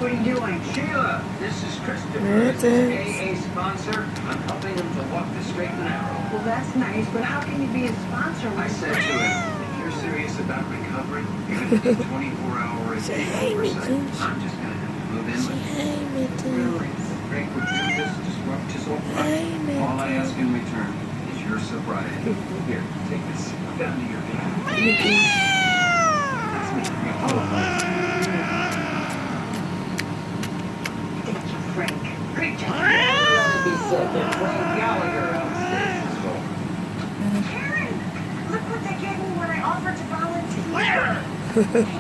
What are you doing? Sheila, this is Christopher. It is. AA sponsor. I'm helping him to walk the straight and narrow. Well, that's nice, but how can you be a sponsor when I said to him, if you're serious about recovery, you're going to need 24-hour a Say day hey, oversight. Mitch. I'm just going to have to move in Say with hey, Mitch. Really? Frank would do this, disrupt his whole life. Hey, Mitch. All I ask in return is your sobriety. Here, take this. Go down to your dad. That's me. Thank you, Frank. Great job. Be said that Frank Gallagher outstays his role. Karen, look what they gave me when I offered to volunteer.